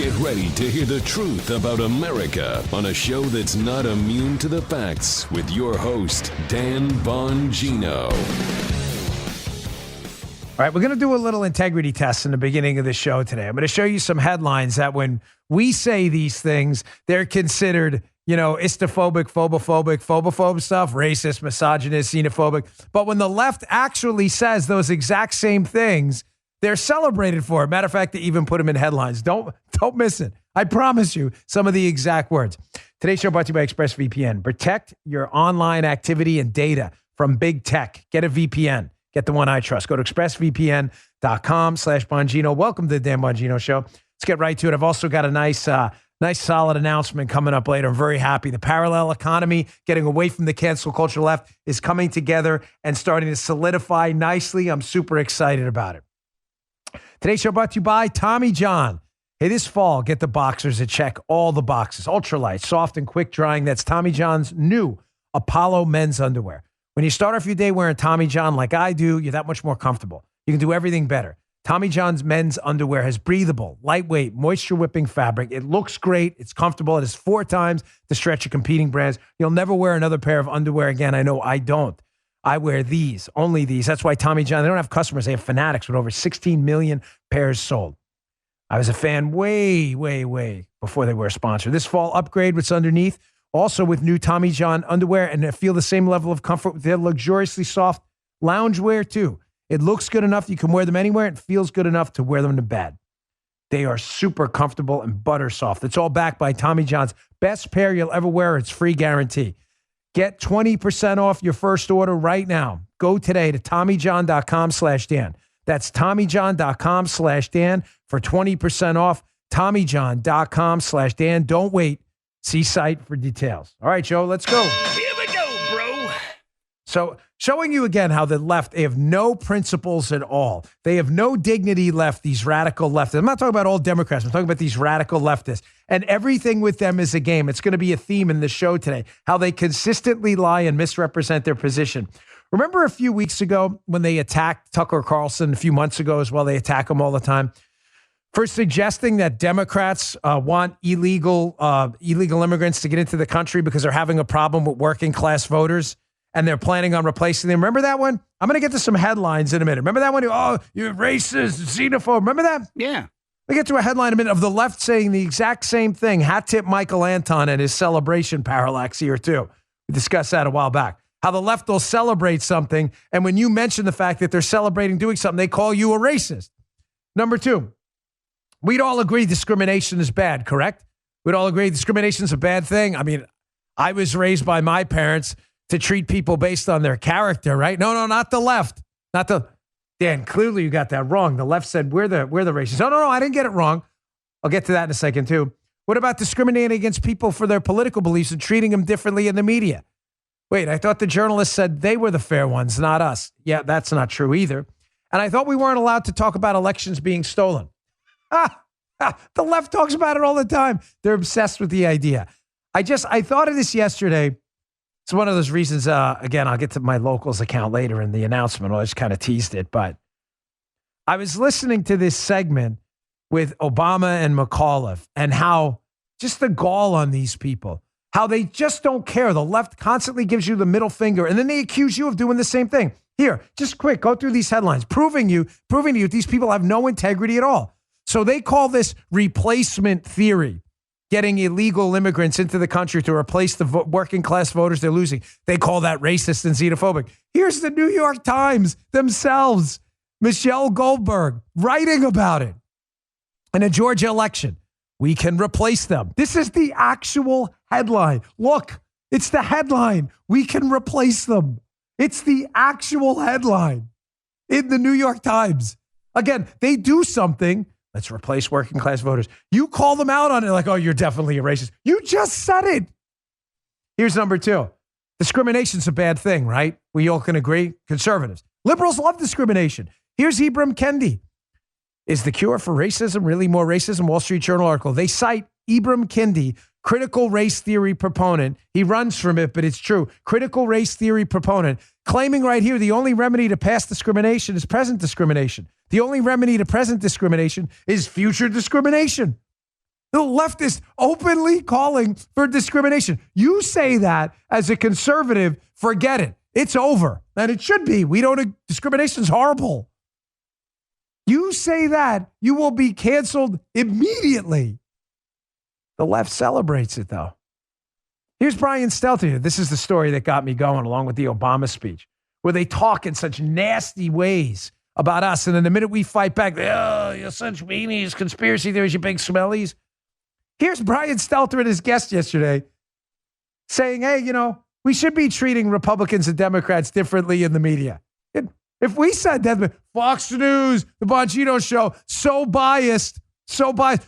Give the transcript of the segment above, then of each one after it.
Get ready to hear the truth about America on a show that's not immune to the facts with your host, Dan Bongino. All right, we're going to do a little integrity test in the beginning of the show today. I'm going to show you some headlines that when we say these things, they're considered, istophobic, phobophobic stuff, racist, misogynist, xenophobic. But when the left actually says those exact same things, they're celebrated for it. Matter of fact, they even put them in headlines. Don't miss it. I promise you some of the exact words. Today's show brought to you by ExpressVPN. Protect your online activity and data from big tech. Get a VPN. Get the one I trust. Go to expressvpn.com/Bongino. Welcome to the Dan Bongino Show. Let's get right to it. I've also got a nice solid announcement coming up later. I'm very happy. The parallel economy, getting away from the cancel culture left, is coming together and starting to solidify nicely. I'm super excited about it. Today's show brought to you by Tommy John. Hey, this fall, get the boxers that check all the boxes. Ultralight, soft, and quick drying. That's Tommy John's new Apollo men's underwear. When you start off your day wearing Tommy John like I do, you're that much more comfortable. You can do everything better. Tommy John's men's underwear has breathable, lightweight, moisture-whipping fabric. It looks great. It's comfortable. It is 4 times the stretch of competing brands. You'll never wear another pair of underwear again. I know I don't. I wear these, only these. That's why Tommy John, they don't have customers. They have fanatics with over 16 million pairs sold. I was a fan way before they were a sponsor. This fall, upgrade what's underneath. Also with new Tommy John underwear, and feel the same level of comfort with their luxuriously soft loungewear too. It looks good enough. You can wear them anywhere. It feels good enough to wear them to bed. They are super comfortable and butter soft. It's all backed by Tommy John's best pair you'll ever wear. It's free guarantee. Get 20% off your first order right now. Go today to TommyJohn.com/Dan. That's TommyJohn.com/Dan for 20% off. TommyJohn.com/Dan. Don't wait. See site for details. All right, Joe, let's go. Here we go, bro. So showing you again how the left, they have no principles at all. They have no dignity left, these radical leftists. I'm not talking about all Democrats. I'm talking about these radical leftists. And everything with them is a game. It's going to be a theme in the show today, how they consistently lie and misrepresent their position. Remember a few weeks ago when they attacked Tucker Carlson, a few months ago as well, they attack him all the time, for suggesting that Democrats want illegal immigrants to get into the country because they're having a problem with working class voters and they're planning on replacing them. Remember that one? I'm going to get to some headlines in a minute. Remember that one? Oh, you're racist, xenophobe. Remember that? Yeah. We get to a headline in a minute of the left saying the exact same thing. Hat tip Michael Anton and his celebration parallax here too. We discussed that a while back. How the left will celebrate something, and when you mention the fact that they're celebrating doing something, they call you a racist. Number 2, we'd all agree discrimination is bad, correct? We'd all agree discrimination is a bad thing. I mean, I was raised by my parents to treat people based on their character, right? No, not the left. Dan, clearly you got that wrong. The left said we're the racists. No, I didn't get it wrong. I'll get to that in a second too. What about discriminating against people for their political beliefs and treating them differently in the media? Wait, I thought the journalists said they were the fair ones, not us. Yeah, that's not true either. And I thought we weren't allowed to talk about elections being stolen. The left talks about it all the time. They're obsessed with the idea. I thought of this yesterday. It's one of those reasons, again, I'll get to my locals account later in the announcement. I just kind of teased it, but I was listening to this segment with Obama and McAuliffe and how just the gall on these people, how they just don't care. The left constantly gives you the middle finger, and then they accuse you of doing the same thing. Here, just quick, go through these headlines, proving to you these people have no integrity at all. So they call this replacement theory, getting illegal immigrants into the country to replace the working class voters they're losing. They call that racist and xenophobic. Here's the New York Times themselves, Michelle Goldberg, writing about it. In a Georgia election, we can replace them. This is the actual headline. Look, it's the headline. We can replace them. It's the actual headline in the New York Times. Again, they do something. Let's replace working class voters. You call them out on it like, oh, you're definitely a racist. You just said it. Here's number 2. Discrimination's a bad thing, right? We all can agree. Conservatives. Liberals love discrimination. Here's Ibram Kendi. Is the cure for racism really more racism? Wall Street Journal article. They cite Ibram Kendi, critical race theory proponent. He runs from it, but it's true. Critical race theory proponent, claiming right here the only remedy to past discrimination is present discrimination. The only remedy to present discrimination is future discrimination. The left is openly calling for discrimination. You say that as a conservative, forget it. It's over. And it should be. Discrimination is horrible. You say that, you will be canceled immediately. The left celebrates it, though. Here's Brian Stelter. This is the story that got me going, along with the Obama speech, where they talk in such nasty ways about us. And then the minute we fight back, oh, you're such weenies, conspiracy theories, you big smellies. Here's Brian Stelter and his guest yesterday saying, hey, we should be treating Republicans and Democrats differently in the media. If we said that, Fox News, the Bongino show, so biased,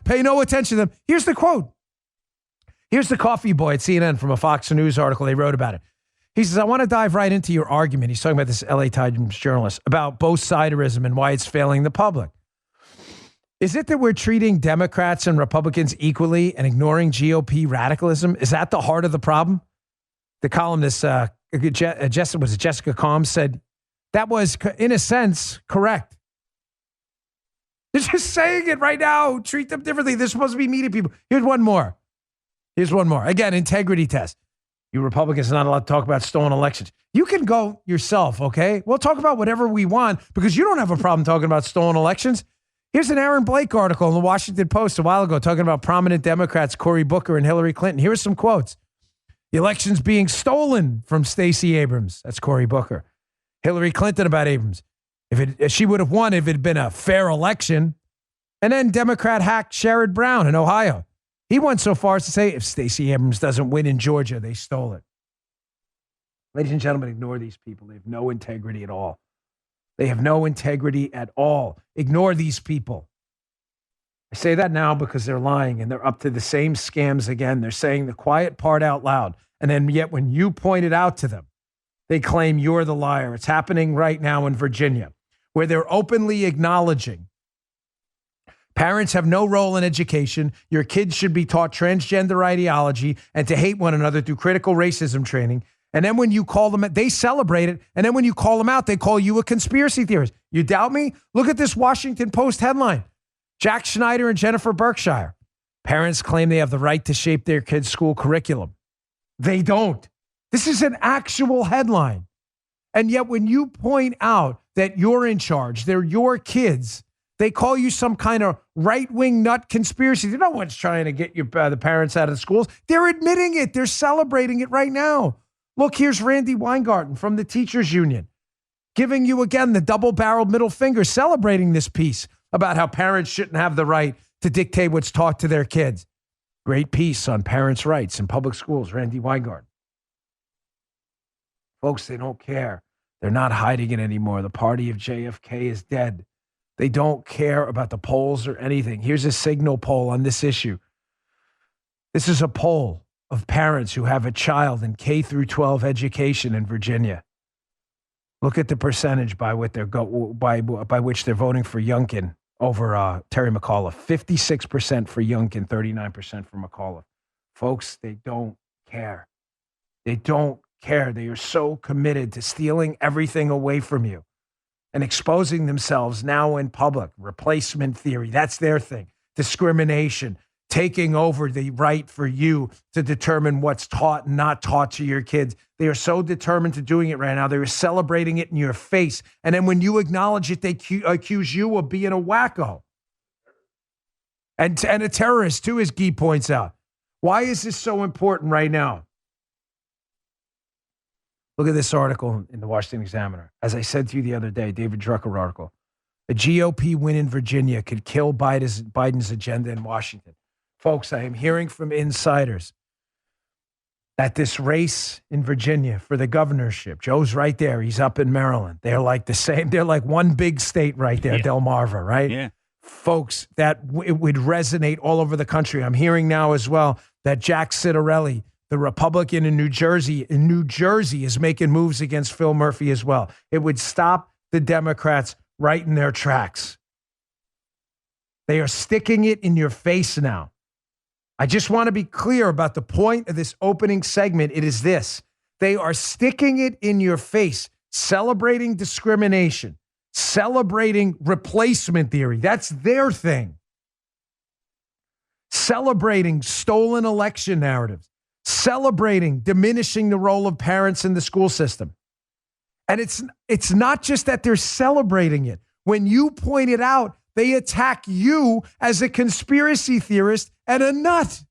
pay no attention to them. Here's the quote. Here's the coffee boy at CNN from a Fox News article. They wrote about it. He says, I want to dive right into your argument. He's talking about this LA Times journalist about both siderism and why it's failing the public. Is it that we're treating Democrats and Republicans equally and ignoring GOP radicalism? Is that the heart of the problem? The columnist, Jessica Calm, said that was, in a sense, correct. They're just saying it right now. Treat them differently. They're supposed to be meeting people. Here's one more. Again, integrity test. You Republicans are not allowed to talk about stolen elections. You can go yourself, okay? We'll talk about whatever we want because you don't have a problem talking about stolen elections. Here's an Aaron Blake article in the Washington Post a while ago talking about prominent Democrats Cory Booker and Hillary Clinton. Here are some quotes. The election's being stolen from Stacey Abrams. That's Cory Booker. Hillary Clinton about Abrams. She would have won if it had been a fair election. And then Democrat hack Sherrod Brown in Ohio. He went so far as to say, if Stacey Abrams doesn't win in Georgia, they stole it. Ladies and gentlemen, ignore these people. They have no integrity at all. Ignore these people. I say that now because they're lying and they're up to the same scams again. They're saying the quiet part out loud. And then yet when you point it out to them, they claim you're the liar. It's happening right now in Virginia, where they're openly acknowledging parents have no role in education. Your kids should be taught transgender ideology and to hate one another through critical racism training. And then when you call them, they celebrate it. And then when you call them out, they call you a conspiracy theorist. You doubt me? Look at this Washington Post headline. Jack Schneider and Jennifer Berkshire. Parents claim they have the right to shape their kids' school curriculum. They don't. This is an actual headline. And yet when you point out that you're in charge, they're your kids, they call you some kind of right-wing nut conspiracy. No one's trying to get the parents out of the schools. They're admitting it. They're celebrating it right now. Look, here's Randy Weingarten from the Teachers Union giving you, again, the double-barreled middle finger, celebrating this piece about how parents shouldn't have the right to dictate what's taught to their kids. Great piece on parents' rights in public schools, Randy Weingarten. Folks, they don't care. They're not hiding it anymore. The party of JFK is dead. They don't care about the polls or anything. Here's a Signal poll on this issue. This is a poll of parents who have a child in K through 12 education in Virginia. Look at the percentage by which they're voting for Youngkin over Terry McAuliffe. 56% for Youngkin, 39% for McAuliffe. Folks, they don't care. They don't care. They are so committed to stealing everything away from you and exposing themselves now in public. Replacement theory, that's their thing. Discrimination, taking over the right for you to determine what's taught and not taught to your kids. They are so determined to doing it right now. They're celebrating it in your face. And then when you acknowledge it, they accuse you of being a wacko. And a terrorist, too, as Guy points out. Why is this so important right now? Look at this article in the Washington Examiner. As I said to you the other day, David Drucker article. A GOP win in Virginia could kill Biden's agenda in Washington. Folks, I am hearing from insiders that this race in Virginia for the governorship, Joe's right there. He's up in Maryland. They're like the same. They're like one big state right there, yeah. Delmarva, right? Yeah. Folks, it would resonate all over the country. I'm hearing now as well that Jack Citarelli, the Republican in New Jersey is making moves against Phil Murphy as well. It would stop the Democrats right in their tracks. They are sticking it in your face now. I just want to be clear about the point of this opening segment. It is this. They are sticking it in your face, celebrating discrimination, celebrating replacement theory. That's their thing. celebrating stolen election narratives, celebrating diminishing the role of parents in the school system. And it's not just that they're celebrating it. When you point it out, they attack you as a conspiracy theorist and a nut.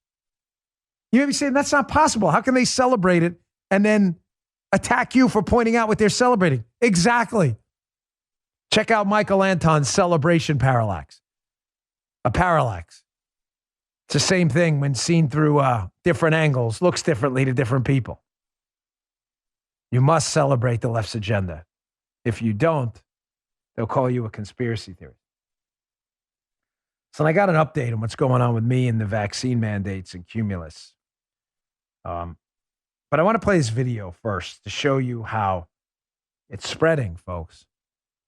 You may be saying, that's not possible. How can they celebrate it and then attack you for pointing out what they're celebrating? Exactly. Check out Michael Anton's celebration parallax. A parallax. It's the same thing when seen through different angles, looks differently to different people. You must celebrate the left's agenda. If you don't, they'll call you a conspiracy theorist. So I got an update on what's going on with me and the vaccine mandates and Cumulus. But I want to play this video first to show you how it's spreading, folks.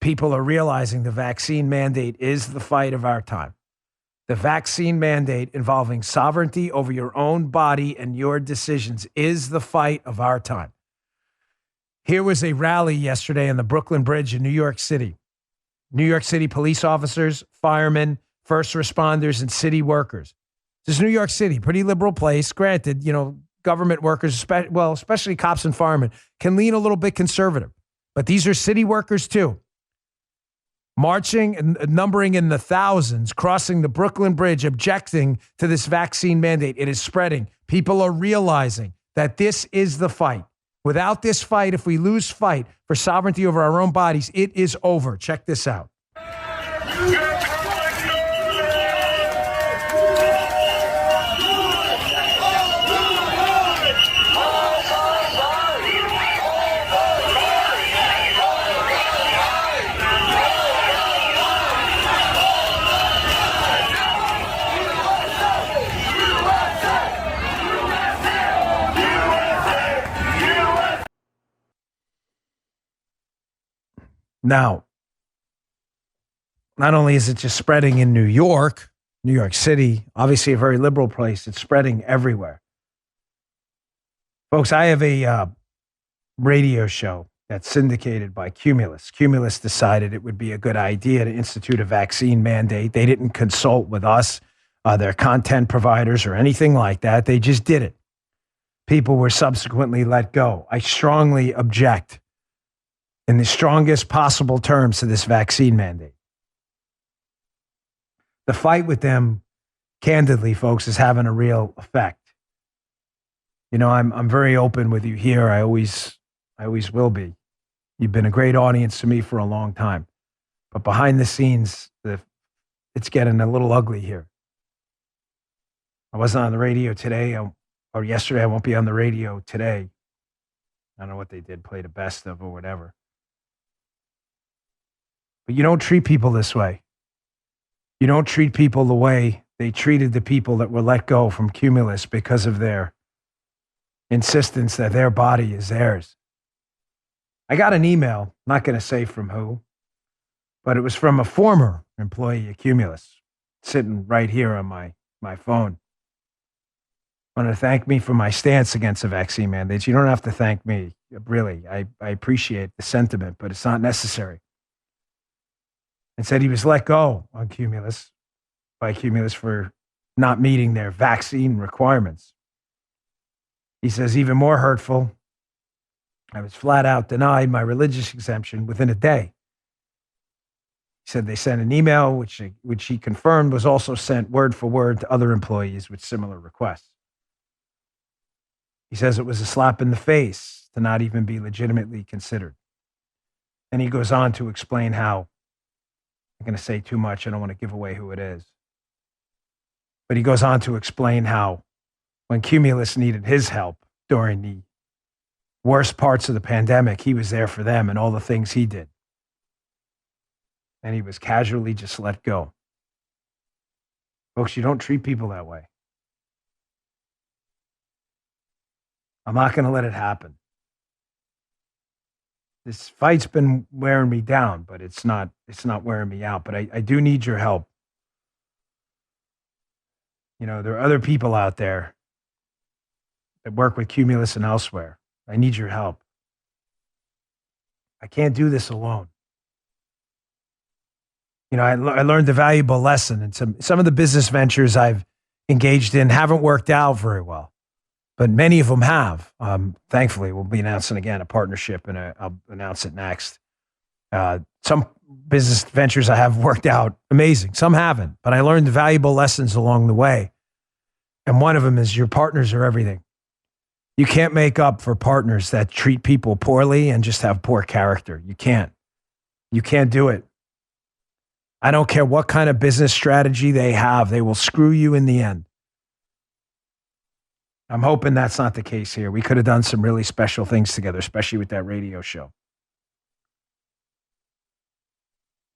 People are realizing the vaccine mandate is the fight of our time. The vaccine mandate involving sovereignty over your own body and your decisions is the fight of our time. Here was a rally yesterday on the Brooklyn Bridge in New York City. New York City police officers, firemen, first responders, and city workers. This is New York City, pretty liberal place. Granted, government workers, especially cops and firemen, can lean a little bit conservative. But these are city workers too. Marching and numbering in the thousands, crossing the Brooklyn Bridge, objecting to this vaccine mandate. It is spreading. People are realizing that this is the fight. Without this fight, if we lose fight for sovereignty over our own bodies, it is over. Check this out. Now, not only is it just spreading in New York City, obviously a very liberal place, it's spreading everywhere. Folks, I have a radio show that's syndicated by Cumulus. Cumulus decided it would be a good idea to institute a vaccine mandate. They didn't consult with us, their content providers, or anything like that. They just did it. People were subsequently let go. I strongly object in the strongest possible terms to this vaccine mandate. The fight with them, candidly, folks, is having a real effect. I'm very open with you here. I always will be. You've been a great audience to me for a long time. But behind the scenes, it's getting a little ugly here. I wasn't on the radio today, or yesterday. I won't be on the radio today. I don't know what they did, play the best of or whatever. But you don't treat people this way. You don't treat people the way they treated the people that were let go from Cumulus because of their insistence that their body is theirs. I got an email, not going to say from who, but it was from a former employee of Cumulus, sitting right here on my phone. Wanted to thank me for my stance against the vaccine mandates. You don't have to thank me, really. I appreciate the sentiment, but it's not necessary. And said he was let go by Cumulus for not meeting their vaccine requirements. He says, even more hurtful, I was flat out denied my religious exemption within a day. He said they sent an email, which he confirmed was also sent word for word to other employees with similar requests. He says it was a slap in the face to not even be legitimately considered. And he goes on to explain how, I'm going to say too much, I don't want to give away who it is. But he goes on to explain how when Cumulus needed his help during the worst parts of the pandemic, he was there for them and all the things he did. And he was casually just let go. Folks, you don't treat people that way. I'm not going to let it happen. This fight's been wearing me down, but it's not wearing me out. But I do need your help. There are other people out there that work with Cumulus and elsewhere. I need your help. I can't do this alone. I learned a valuable lesson, and some of the business ventures I've engaged in haven't worked out very well, but many of them have. Thankfully, we'll be announcing again a partnership, and I'll announce it next. Some business ventures I have worked out amazing. Some haven't, but I learned valuable lessons along the way. And one of them is your partners are everything. You can't make up for partners that treat people poorly and just have poor character. You can't. You can't do it. I don't care what kind of business strategy they have. They will screw you in the end. I'm hoping that's not the case here. We could have done some really special things together, especially with that radio show.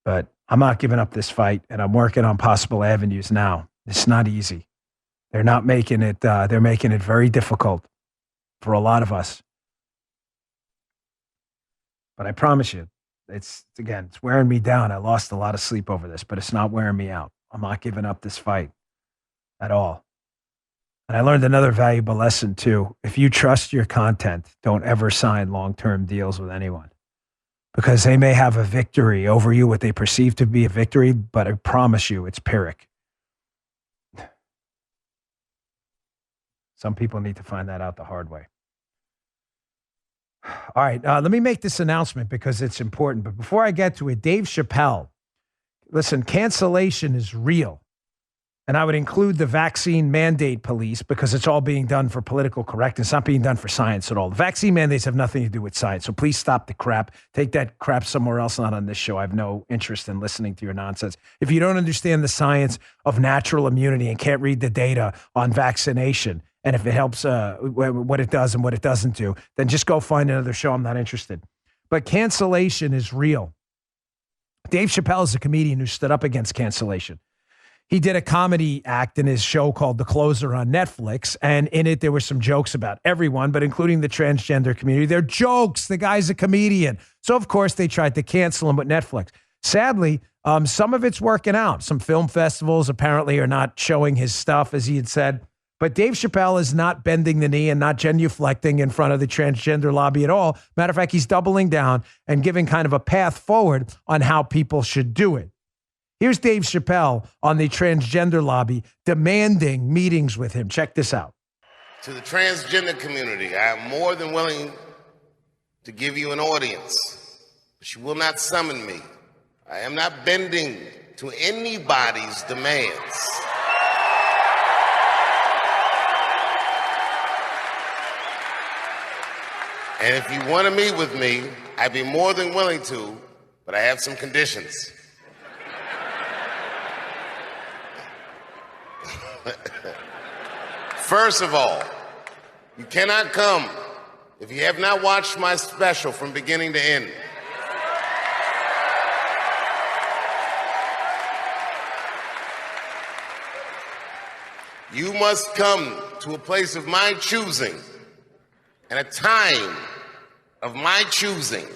But I'm not giving up this fight, and I'm working on possible avenues now. It's not easy. They're not making it, they're making it very difficult for a lot of us. But I promise you, it's wearing me down. I lost a lot of sleep over this, but it's not wearing me out. I'm not giving up this fight at all. And I learned another valuable lesson too. If you trust your content, don't ever sign long-term deals with anyone, because they may have a victory over you, what they perceive to be a victory, but I promise you it's Pyrrhic. Some people need to find that out the hard way. All right, let me make this announcement because it's important. But before I get to it, Dave Chappelle, listen, cancellation is real. And I would include the vaccine mandate police because it's all being done for political correctness. It's not being done for science at all. The vaccine mandates have nothing to do with science. So please stop the crap. Take that crap somewhere else, not on this show. I have no interest in listening to your nonsense. If you don't understand the science of natural immunity and can't read the data on vaccination, and if it helps what it does and what it doesn't do, then just go find another show. I'm not interested. But cancellation is real. Dave Chappelle is a comedian who stood up against cancellation. He did a comedy act in his show called The Closer on Netflix, and in it there were some jokes about everyone, but including the transgender community. They're jokes. The guy's a comedian. So, of course, they tried to cancel him with Netflix. Sadly, some of it's working out. Some film festivals apparently are not showing his stuff, as he had said. But Dave Chappelle is not bending the knee and not genuflecting in front of the transgender lobby at all. Matter of fact, he's doubling down and giving kind of a path forward on how people should do it. Here's Dave Chappelle on the transgender lobby demanding meetings with him. Check this out. To the transgender community, I am more than willing to give you an audience, but you will not summon me. I am not bending to anybody's demands. And if you want to meet with me, I'd be more than willing to, but I have some conditions. First of all, you cannot come if you have not watched my special from beginning to end. You must come to a place of my choosing and a time of my choosing.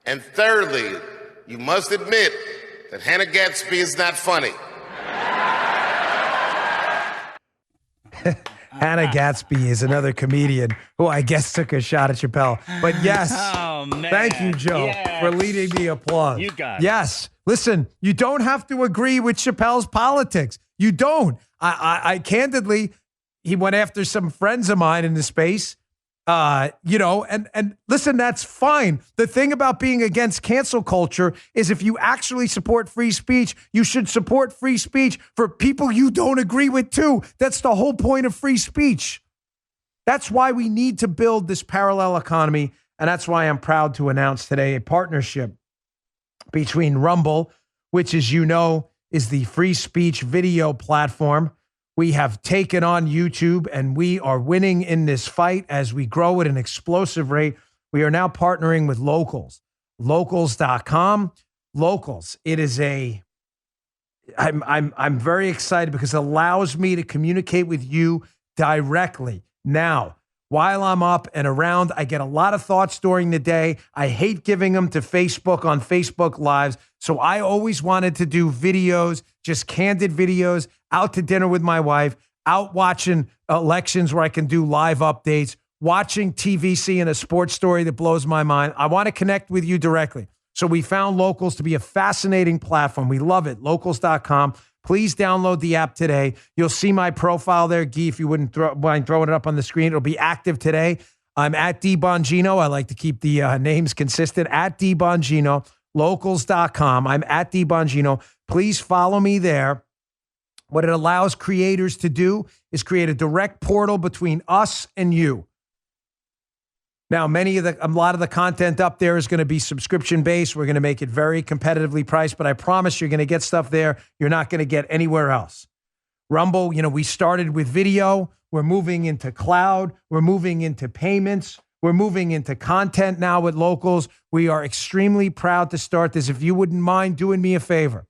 And thirdly, you must admit that Hannah Gadsby is not funny. Hannah Gadsby is another comedian who I guess took a shot at Chappelle. But yes, thank you, Joe, for leading the applause. You got it. Yes. Listen, you don't have to agree with Chappelle's politics. You don't. I candidly, he went after some friends of mine in the space, and listen, that's fine. The thing about being against cancel culture is if you actually support free speech, you should support free speech for people you don't agree with too. That's the whole point of free speech. That's why we need to build this parallel economy. And that's why I'm proud to announce today a partnership between Rumble, which, as you know, is the free speech video platform. We have taken on YouTube, and we are winning in this fight as we grow at an explosive rate. We are now partnering with Locals, locals.com. Locals, it is I'm very excited because it allows me to communicate with you directly. Now, while I'm up and around, I get a lot of thoughts during the day. I hate giving them to Facebook on Facebook Lives. So I always wanted to do videos, just candid videos, out to dinner with my wife, out watching elections where I can do live updates, watching TVC and a sports story that blows my mind. I want to connect with you directly. So we found Locals to be a fascinating platform. We love it. Locals.com. Please download the app today. You'll see my profile there, Guy, if you wouldn't mind throwing it up on the screen. It'll be active today. I'm at Bongino. I like to keep the names consistent. At Bongino, locals.com. I'm at Bongino. Please follow me there. What it allows creators to do is create a direct portal between us and you. Now, a lot of the content up there is going to be subscription-based. We're going to make it very competitively priced, but I promise you're going to get stuff there you're not going to get anywhere else. Rumble, we started with video. We're moving into cloud. We're moving into payments. We're moving into content now with Locals. We are extremely proud to start this. If you wouldn't mind doing me a favor,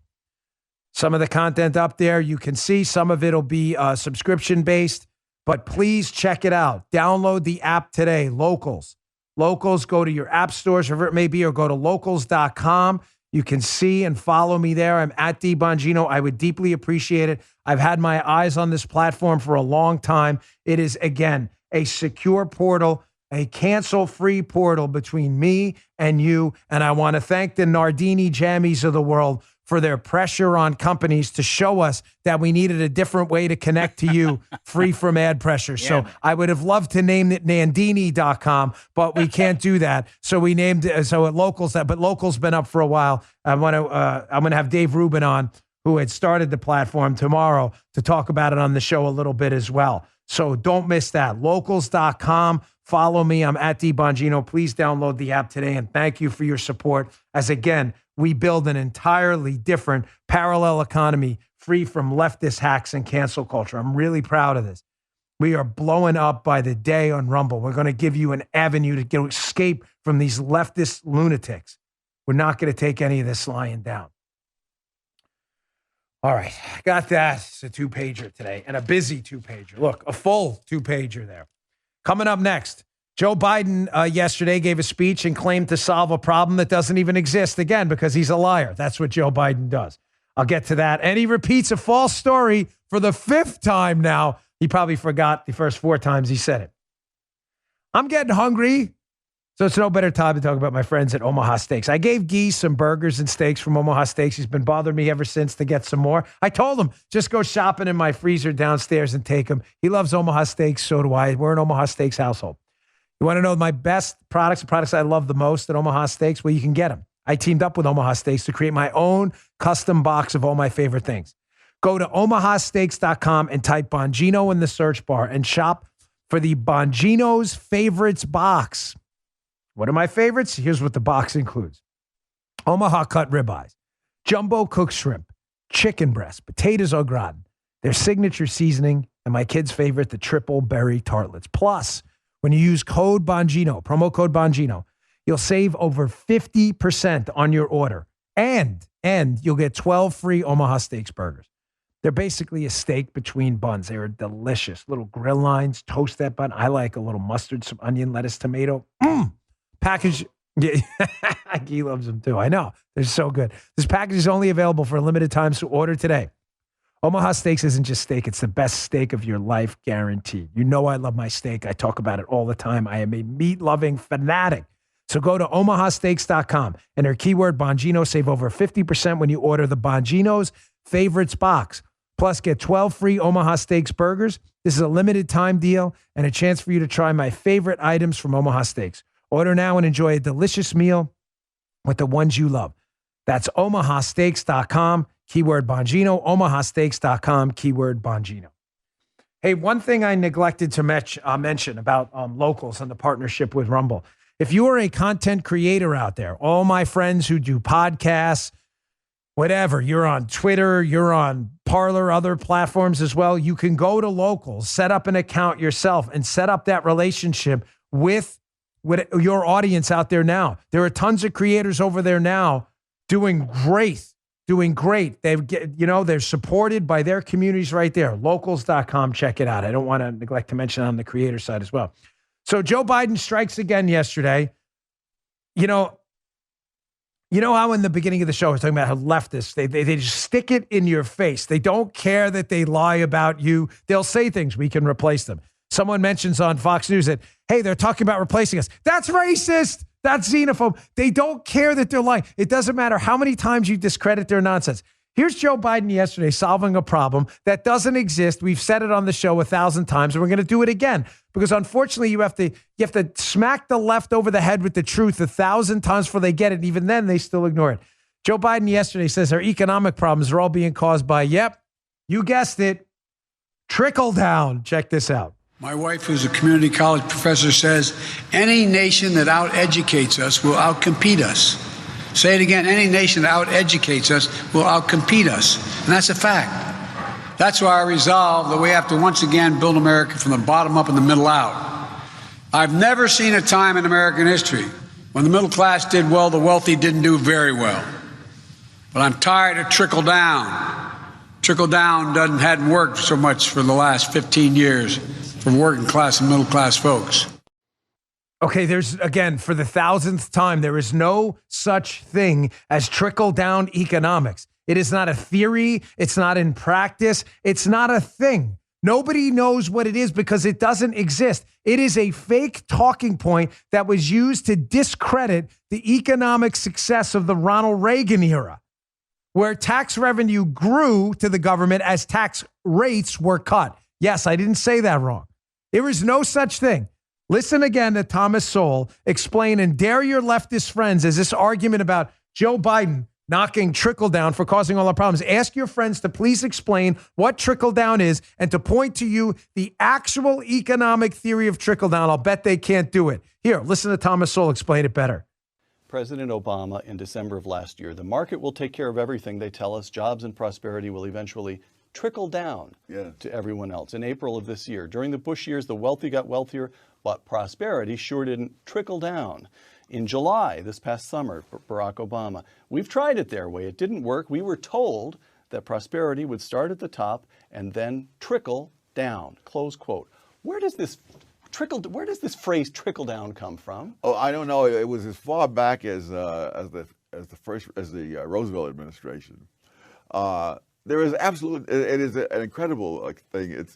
some of the content up there you can see. Some of it will be subscription-based. But please check it out. Download the app today, Locals. Locals, go to your app stores, wherever it may be, or go to locals.com. You can see and follow me there. I'm at Bongino. I would deeply appreciate it. I've had my eyes on this platform for a long time. It is, again, a secure portal, a cancel-free portal between me and you. And I want to thank the Nardini Jammies of the world for their pressure on companies to show us that we needed a different way to connect to you free from ad pressure. Yeah. So I would have loved to name it Nandini.com, but we can't do that. So we named it, so at Locals, but Locals been up for a while. I'm going to have Dave Rubin on, who had started the platform, tomorrow to talk about it on the show a little bit as well. So don't miss that. Locals.com. Follow me. I'm at Bongino. Please download the app today. And thank you for your support. As again, we build an entirely different parallel economy free from leftist hacks and cancel culture. I'm really proud of this. We are blowing up by the day on Rumble. We're going to give you an avenue to escape from these leftist lunatics. We're not going to take any of this lying down. All right, got that. It's a two-pager today, and a busy two-pager. Look, a full two-pager there. Coming up next, Joe Biden yesterday gave a speech and claimed to solve a problem that doesn't even exist, again, because he's a liar. That's what Joe Biden does. I'll get to that. And he repeats a false story for the fifth time now. He probably forgot the first four times he said it. I'm getting hungry, so it's no better time to talk about my friends at Omaha Steaks. I gave Guy some burgers and steaks from Omaha Steaks. He's been bothering me ever since to get some more. I told him, just go shopping in my freezer downstairs and take them. He loves Omaha Steaks, so do I. We're an Omaha Steaks household. You want to know my best products, the products I love the most at Omaha Steaks? Well, you can get them. I teamed up with Omaha Steaks to create my own custom box of all my favorite things. Go to omahasteaks.com and type Bongino in the search bar and shop for the Bongino's Favorites box. What are my favorites? Here's what the box includes. Omaha cut ribeyes, jumbo cooked shrimp, chicken breast, potatoes au gratin, their signature seasoning, and my kids' favorite, the triple berry tartlets. Plus, when you use code Bongino, promo code Bongino, you'll save over 50% on your order. And you'll get 12 free Omaha Steaks burgers. They're basically a steak between buns. They are delicious. Little grill lines, toast that bun. I like a little mustard, some onion, lettuce, tomato. Package. Yeah, he loves them too. I know. They're so good. This package is only available for a limited time, so order today. Omaha Steaks isn't just steak. It's the best steak of your life, guaranteed. You know I love my steak. I talk about it all the time. I am a meat-loving fanatic. So go to omahasteaks.com and enter keyword Bongino. Save over 50% when you order the Bongino's Favorites box. Plus, get 12 free Omaha Steaks burgers. This is a limited time deal and a chance for you to try my favorite items from Omaha Steaks. Order now and enjoy a delicious meal with the ones you love. That's omahasteaks.com, keyword Bongino, omahasteaks.com, keyword Bongino. Hey, one thing I neglected to mention about Locals and the partnership with Rumble. If you are a content creator out there, all my friends who do podcasts, whatever, you're on Twitter, you're on Parler, other platforms as well, you can go to Locals, set up an account yourself, and set up that relationship with your audience out there now. There are tons of creators over there now doing great. They're supported by their communities right there. Locals.com, check it out. I don't want to neglect to mention on the creator side as well. So Joe Biden strikes again yesterday. You know how in the beginning of the show I was talking about how leftists, they just stick it in your face. They don't care that they lie about you. They'll say things, we can replace them. Someone mentions on Fox News that, hey, they're talking about replacing us. That's racist. That's xenophobe. They don't care that they're lying. It doesn't matter how many times you discredit their nonsense. Here's Joe Biden yesterday solving a problem that doesn't exist. We've said it on the show 1,000 times, and we're going to do it again because unfortunately you have to smack the left over the head with the truth 1,000 times before they get it. And even then, they still ignore it. Joe Biden yesterday says our economic problems are all being caused by, yep, you guessed it, trickle down. Check this out. My wife, who's a community college professor, says any nation that out-educates us will out-compete us. Say it again. Any nation that out-educates us will out-compete us. And that's a fact. That's why I resolve that we have to once again build America from the bottom up and the middle out. I've never seen a time in American history when the middle class did well, the wealthy didn't do very well. But I'm tired of trickle down. Trickle down hadn't worked so much for the last 15 years for working class and middle class folks. Okay, there's, again, for the 1,000th time, there is no such thing as trickle-down economics. It is not a theory. It's not in practice. It's not a thing. Nobody knows what it is because it doesn't exist. It is a fake talking point that was used to discredit the economic success of the Ronald Reagan era, where tax revenue grew to the government as tax rates were cut. Yes, I didn't say that wrong. There is no such thing. Listen again to Thomas Sowell explain and dare your leftist friends as this argument about Joe Biden knocking trickle down for causing all our problems. Ask your friends to please explain what trickle down is and to point to you the actual economic theory of trickle down. I'll bet they can't do it. Here, listen to Thomas Sowell explain it better. President Obama in December of last year, the market will take care of everything. They tell us jobs and prosperity will eventually trickle down to everyone else. In April of this year, during the Bush years, the wealthy got wealthier, but prosperity sure didn't trickle down. In July, this past summer, Barack Obama, we've tried it their way. It didn't work. We were told that prosperity would start at the top and then trickle down, close quote. Where does this phrase trickle down come from? Oh, I don't know. It was as far back as the Roosevelt administration. There is it is an incredible thing.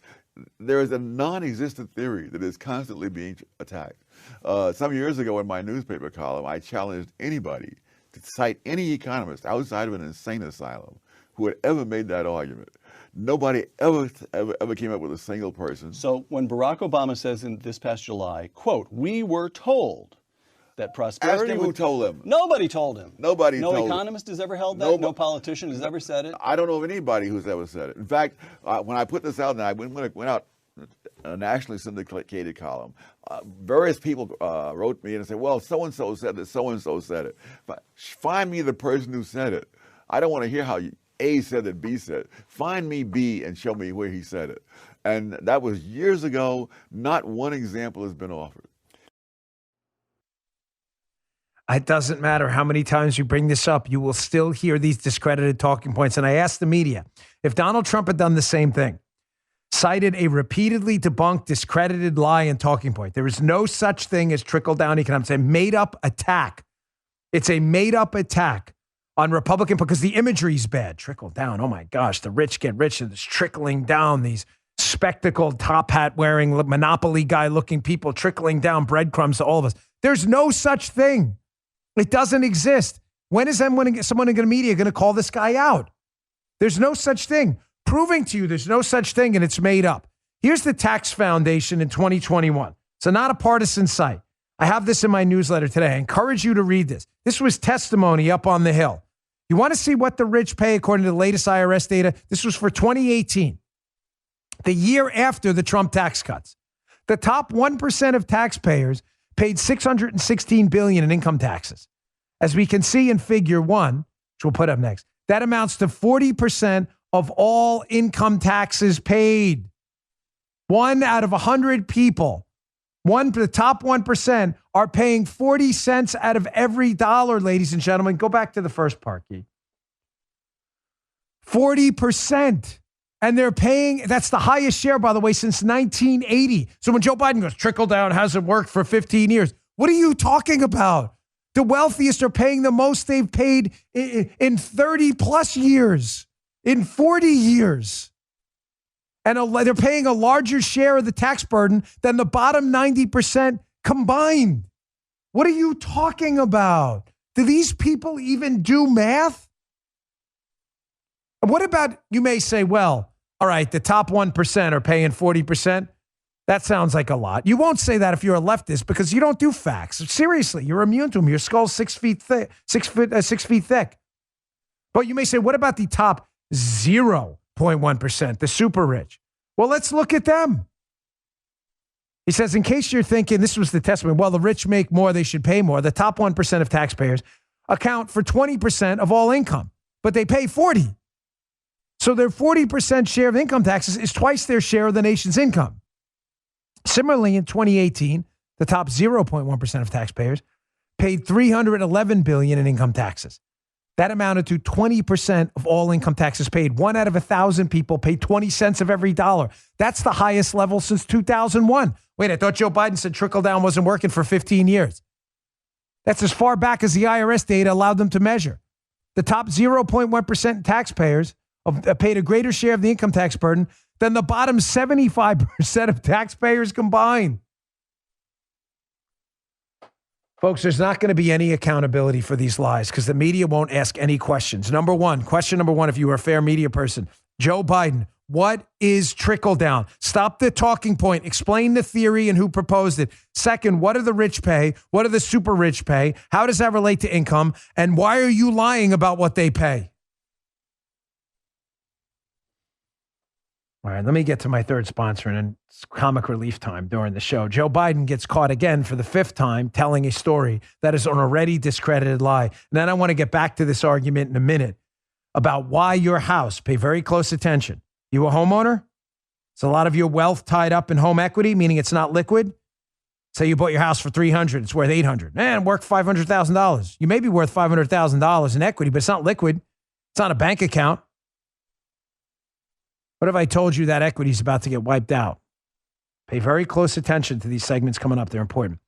There is a non-existent theory that is constantly being attacked. Some years ago in my newspaper column, I challenged anybody to cite any economist outside of an insane asylum who had ever made that argument. Nobody ever came up with a single person. So when Barack Obama says in this past July, quote, we were told that prosperity. Ask him who told him. Nobody told him. Nobody told him. No economist has ever held that. No politician has ever said it. I don't know of anybody who's ever said it. In fact, when I put this out, and I went out a nationally syndicated column, various people wrote me and said, well, so-and-so said that, so-and-so said it. Find me the person who said it. I don't want to hear how A said that B said it. Find me B and show me where he said it. And that was years ago. Not one example has been offered. It doesn't matter how many times you bring this up, you will still hear these discredited talking points. And I asked the media, if Donald Trump had done the same thing, cited a repeatedly debunked, discredited lie and talking point, there is no such thing as trickle-down economics. It's a made-up attack. It's a made-up attack on Republican, because the imagery is bad. Trickle down. Oh my gosh, the rich get richer. It's trickling down, these spectacled, top hat wearing, Monopoly guy looking people trickling down breadcrumbs to all of us. There's no such thing. It doesn't exist. When is someone in the media going to call this guy out? There's no such thing. Proving to you there's no such thing and it's made up. Here's the Tax Foundation in 2021. So not a partisan site. I have this in my newsletter today. I encourage you to read this. This was testimony up on the Hill. You want to see what the rich pay according to the latest IRS data? This was for 2018, the year after the Trump tax cuts. The top 1% of taxpayers paid $616 billion in income taxes. As we can see in figure 1, which we'll put up next, that amounts to 40% of all income taxes paid. 1 out of 100 people, the top 1%, are paying 40 cents out of every dollar, ladies and gentlemen. Go back to the first part, Keith. 40%. And they're paying, that's the highest share, by the way, since 1980. So when Joe Biden goes, trickle down hasn't worked for 15 years. What are you talking about? The wealthiest are paying the most they've paid in 30 plus years, in 40 years. And they're paying a larger share of the tax burden than the bottom 90% combined. What are you talking about? Do these people even do math? What about, you may say, well, all right, the top 1% are paying 40%. That sounds like a lot. You won't say that if you're a leftist because you don't do facts. Seriously, you're immune to them. Your skull's 6 feet thick, 6 feet thick. But you may say, what about the top 0.1%, the super rich? Well, let's look at them. He says, in case you're thinking this was the testament, well, the rich make more, they should pay more. The top 1% of taxpayers account for 20% of all income, but they pay 40%. So their 40% share of income taxes is twice their share of the nation's income. Similarly, in 2018, the top 0.1% of taxpayers paid $311 billion in income taxes. That amounted to 20% of all income taxes paid. 1 out of 1,000 people paid 20 cents of every dollar. That's the highest level since 2001. Wait, I thought Joe Biden said trickle down wasn't working for 15 years. That's as far back as the IRS data allowed them to measure. The top 0.1% taxpayers paid a greater share of the income tax burden than the bottom 75% of taxpayers combined. Folks, there's not going to be any accountability for these lies because the media won't ask any questions. Question number one, if you are a fair media person, Joe Biden, what is trickle down? Stop the talking point. Explain the theory and who proposed it. Second, what do the rich pay? What do the super rich pay? How does that relate to income? And why are you lying about what they pay? All right, let me get to my third sponsor, and it's comic relief time during the show. Joe Biden gets caught again for the 5th time telling a story that is an already discredited lie. And then I want to get back to this argument in a minute about why your house, pay very close attention. You a homeowner? Is a lot of your wealth tied up in home equity, meaning it's not liquid? Say you bought your house for $300, it's worth $800. Man, worth $500,000. You may be worth $500,000 in equity, but it's not liquid. It's not a bank account. What if I told you that equity is about to get wiped out? Pay very close attention to these segments coming up. They're important.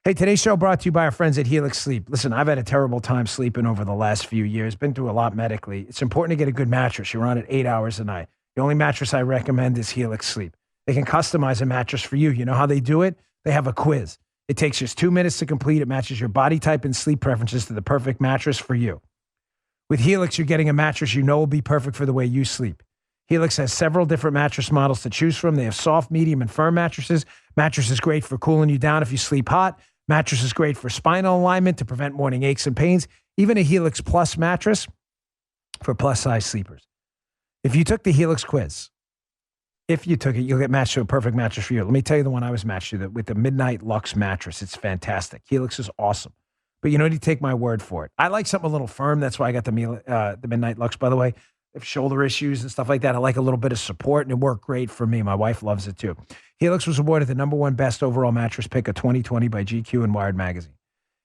Hey, today's show brought to you by our friends at Helix Sleep. Listen, I've had a terrible time sleeping over the last few years. Been through a lot medically. It's important to get a good mattress. You're on it 8 hours a night. The only mattress I recommend is Helix Sleep. They can customize a mattress for you. You know how they do it? They have a quiz. It takes just 2 minutes to complete. It matches your body type and sleep preferences to the perfect mattress for you. With Helix, you're getting a mattress you know will be perfect for the way you sleep. Helix has several different mattress models to choose from. They have soft, medium, and firm mattresses. Mattress is great for cooling you down if you sleep hot. Mattress is great for spinal alignment to prevent morning aches and pains. Even a Helix Plus mattress for plus-size sleepers. If you took the Helix quiz, you'll get matched to a perfect mattress for you. Let me tell you the one I was matched to with the Midnight Lux mattress. It's fantastic. Helix is awesome. But you don't need to take my word for it. I like something a little firm. That's why I got the Midnight Lux, by the way. If shoulder issues and stuff like that, I like a little bit of support, and it worked great for me. My wife loves it too. Helix was awarded the #1 best overall mattress pick of 2020 by GQ and Wired Magazine.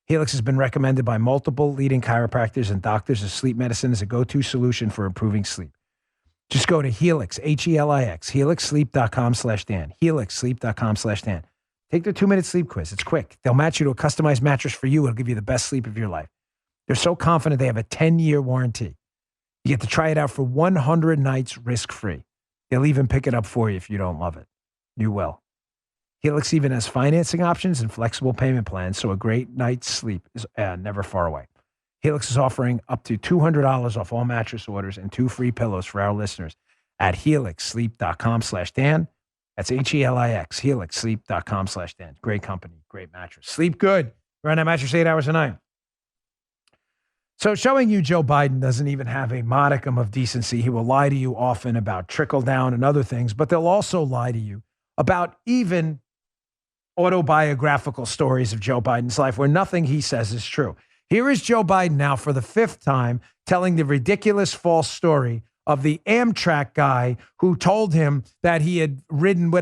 Helix has been recommended by multiple leading chiropractors and doctors as sleep medicine is a go-to solution for improving sleep. Just go to Helix, Helix, helixsleep.com/Dan, helixsleep.com/Dan. Take their 2-minute sleep quiz. It's quick. They'll match you to a customized mattress for you. It'll give you the best sleep of your life. They're so confident they have a 10-year warranty. You get to try it out for 100 nights risk-free. They'll even pick it up for you if you don't love it. You will. Helix even has financing options and flexible payment plans, so a great night's sleep is never far away. Helix is offering up to $200 off all mattress orders and 2 free pillows for our listeners at helixsleep.com/Dan. That's Helix, helixsleep.com/Dan. Great company, great mattress. Sleep good. We're on that mattress 8 hours a night. So showing you Joe Biden doesn't even have a modicum of decency. He will lie to you often about trickle down and other things, but they'll also lie to you about even autobiographical stories of Joe Biden's life where nothing he says is true. Here is Joe Biden now for the 5th time telling the ridiculous false story of the Amtrak guy who told him that he had ridden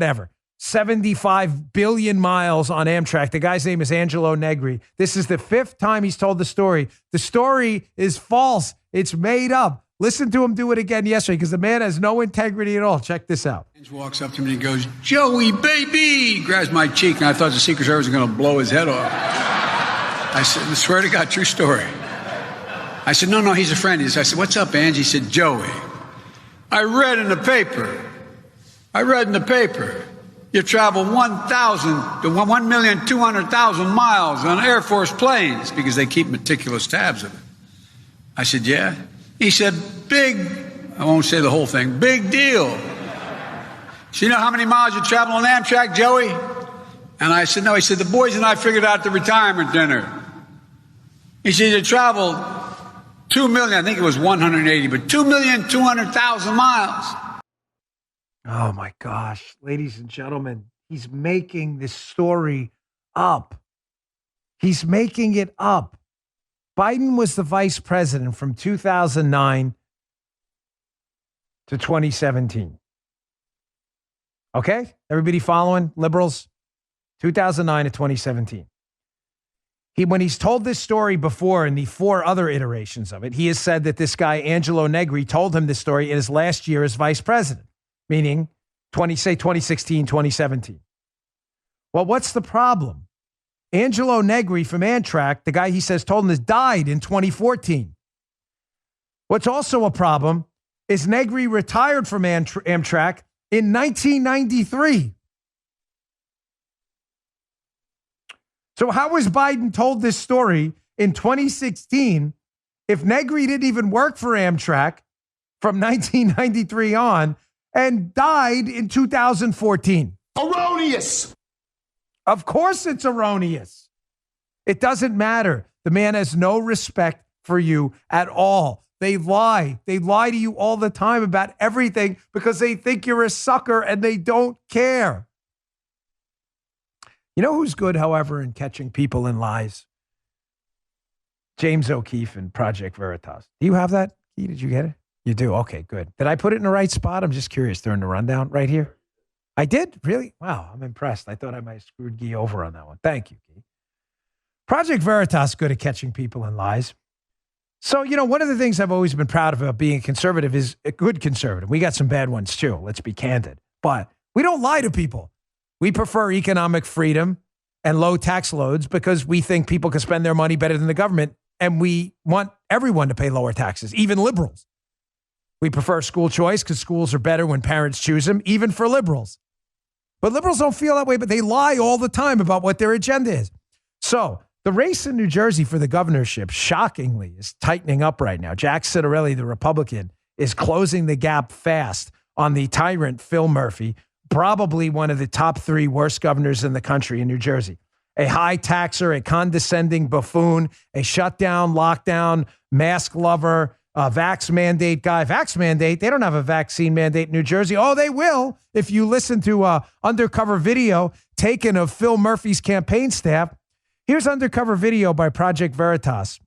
75 billion miles on Amtrak. The guy's name is Angelo Negri. This is the 5th time he's told the story. The story is false. It's made up. Listen to him do it again yesterday because the man has no integrity at all. Check this out. He walks up to me and he goes, "Joey, baby!" He grabs my cheek, and I thought the Secret Service was going to blow his head off. I said, I swear to God, true story. I said, no, he's a friend. I said, "What's up, Angie?" He said, "Joey, I read in the paper. You travel 1,000 to 1,200,000 miles on Air Force planes," because they keep meticulous tabs of it. I said, "Yeah." He said, "Big I won't say the whole thing. Big deal. So you know how many miles you travel on Amtrak, Joey? And I said, no. He said, the boys and I figured out the retirement dinner. He said, you traveled 2 million, I think it was 180, but 2,200,000 miles. Oh my gosh, ladies and gentlemen, he's making this story up. He's making it up. Biden was the vice president from 2009 to 2017. Okay? Everybody following? Liberals? 2009 to 2017. When he's told this story before in the 4 other iterations of it, he has said that this guy, Angelo Negri, told him this story in his last year as vice president, meaning 2016, 2017. Well, what's the problem? Angelo Negri from Amtrak, the guy he says told him this, died in 2014. What's also a problem is Negri retired from Amtrak in 1993. So how was Biden told this story in 2016 if Negri didn't even work for Amtrak from 1993 on and died in 2014? Erroneous. Of course it's erroneous. It doesn't matter. The man has no respect for you at all. They lie. They lie to you all the time about everything because they think you're a sucker and they don't care. You know who's good, however, in catching people in lies? James O'Keefe in Project Veritas. Do you have that? Did you get it? You do? Okay, good. Did I put it in the right spot? I'm just curious during the rundown right here. I did? Really? Wow, I'm impressed. I thought I might have screwed Guy over on that one. Thank you, Guy. Project Veritas good at catching people in lies. So, you know, one of the things I've always been proud of about being a conservative is a good conservative. We got some bad ones too, let's be candid. But we don't lie to people. We prefer economic freedom and low tax loads because we think people can spend their money better than the government, and we want everyone to pay lower taxes, even liberals. We prefer school choice because schools are better when parents choose them, even for liberals. But liberals don't feel that way, but they lie all the time about what their agenda is. So the race in New Jersey for the governorship, shockingly, is tightening up right now. Jack Ciattarelli, the Republican, is closing the gap fast on the tyrant Phil Murphy, probably one of the top 3 worst governors in the country in New Jersey. A high taxer, a condescending buffoon, a shutdown, lockdown, mask lover, a vax mandate guy. Vax mandate, they don't have a vaccine mandate in New Jersey. Oh, they will if you listen to undercover video taken of Phil Murphy's campaign staff. Here's undercover video by Project Veritas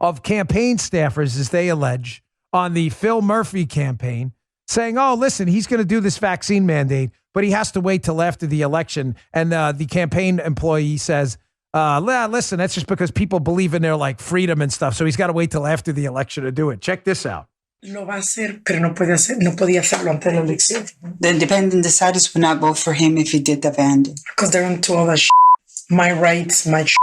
of campaign staffers, as they allege, on the Phil Murphy campaign, saying, oh, listen, he's going to do this vaccine mandate, but he has to wait till after the election. And the campaign employee says, listen, that's just because people believe in their like freedom and stuff. So he's got to wait till after the election to do it. Check this out. Lo va a hacer, pero no podía hacerlo antes de la elección. The independent deciders would not vote for him if he did the bandit. Because they're into all that shit. My rights, my shit.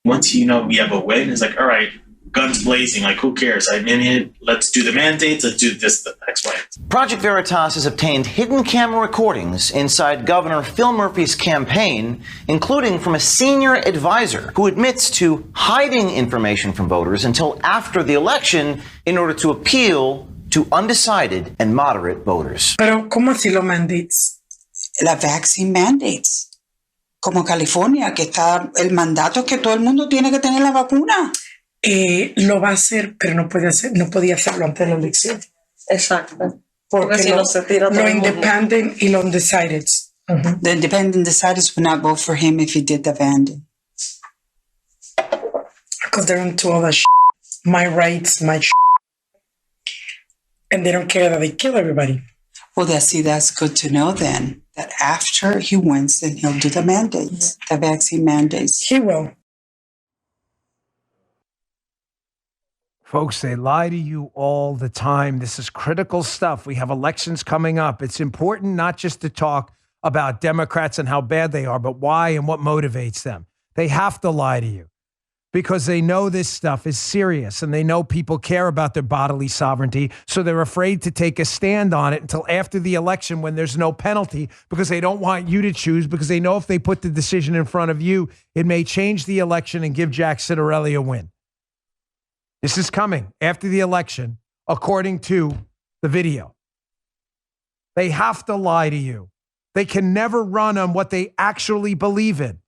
Once, we have a win, it's like, all right, guns blazing, like, who cares? I'm in it. Let's do the mandates. Let's do this, the next way. Project Veritas has obtained hidden camera recordings inside Governor Phil Murphy's campaign, including from a senior advisor who admits to hiding information from voters until after the election in order to appeal to undecided and moderate voters. Pero, ¿cómo así los mandates? La vaccine mandates. Como California, que está el mandato que todo el mundo tiene que tener la vacuna. Lo va a hacer, pero no podía hacerlo antes de la elección. Exacto. Porque si no se tira lo independent y lo undecided. The independent deciders would not vote for him if he did the bandit. Because they're into all that shit. My rights, my shit. And they don't care that they kill everybody. Well, that's good to know then, that after he wins, then he'll do the mandates, the vaccine mandates. He will. Folks, they lie to you all the time. This is critical stuff. We have elections coming up. It's important not just to talk about Democrats and how bad they are, but why and what motivates them. They have to lie to you because they know this stuff is serious and they know people care about their bodily sovereignty. So they're afraid to take a stand on it until after the election when there's no penalty because they don't want you to choose, because they know if they put the decision in front of you, it may change the election and give Jack Ciattarelli a win. This is coming after the election, according to the video. They have to lie to you. They can never run on what they actually believe in.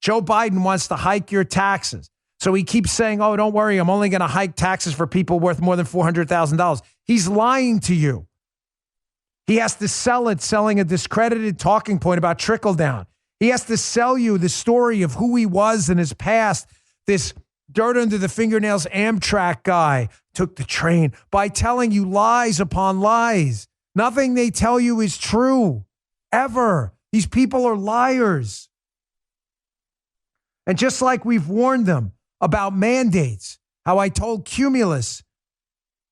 Joe Biden wants to hike your taxes. So he keeps saying, oh, don't worry, I'm only going to hike taxes for people worth more than $400,000. He's lying to you. He has to sell it, selling a discredited talking point about trickle down. He has to sell you the story of who he was in his past. This dirt under the fingernails Amtrak guy took the train by telling you lies upon lies. Nothing they tell you is true, ever. These people are liars. And just like we've warned them about mandates, how I told Cumulus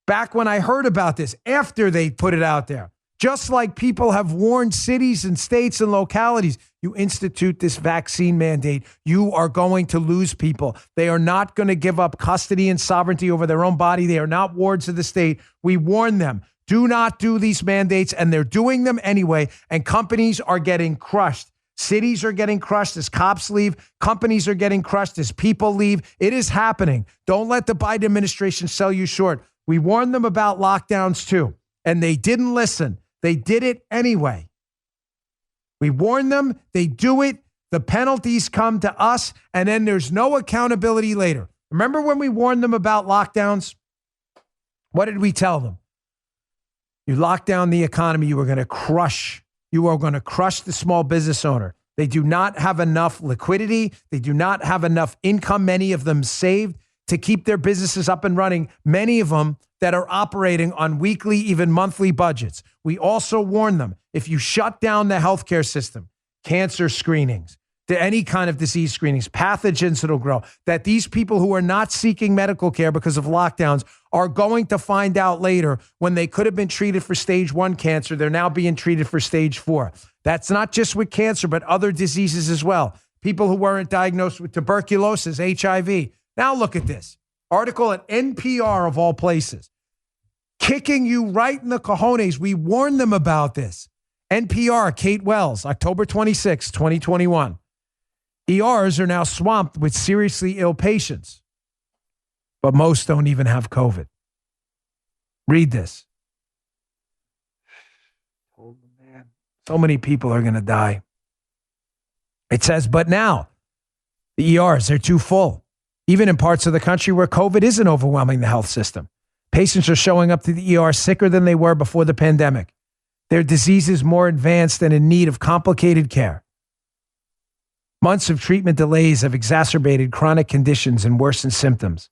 back when I heard about this, after they put it out there, just like people have warned cities and states and localities, you institute this vaccine mandate, you are going to lose people. They are not going to give up custody and sovereignty over their own body. They are not wards of the state. We warn them, do not do these mandates, and they're doing them anyway, and companies are getting crushed. Cities are getting crushed as cops leave. Companies are getting crushed as people leave. It is happening. Don't let the Biden administration sell you short. We warned them about lockdowns too, and they didn't listen. They did it anyway. We warn them. They do it. The penalties come to us, and then there's no accountability later. Remember when we warned them about lockdowns? What did we tell them? You lock down the economy, you are going to crush. You are going to crush the small business owner. They do not have enough liquidity. They do not have enough income, many of them saved, to keep their businesses up and running. Many of them that are operating on weekly, even monthly budgets. We also warn them, if you shut down the healthcare system, cancer screenings, to any kind of disease screenings, pathogens that'll grow, that these people who are not seeking medical care because of lockdowns are going to find out later when they could have been treated for stage 1 cancer, they're now being treated for stage 4. That's not just with cancer, but other diseases as well. People who weren't diagnosed with tuberculosis, HIV. Now look at this. Article at NPR of all places. Kicking you right in the cojones. We warned them about this. NPR, Kate Wells, October 26, 2021. ERs are now swamped with seriously ill patients, but most don't even have COVID. Read this. So many people are going to die. It says, but now the ERs are too full, even in parts of the country where COVID isn't overwhelming the health system. Patients are showing up to the ER sicker than they were before the pandemic. Their disease is more advanced and in need of complicated care. Months of treatment delays have exacerbated chronic conditions and worsened symptoms.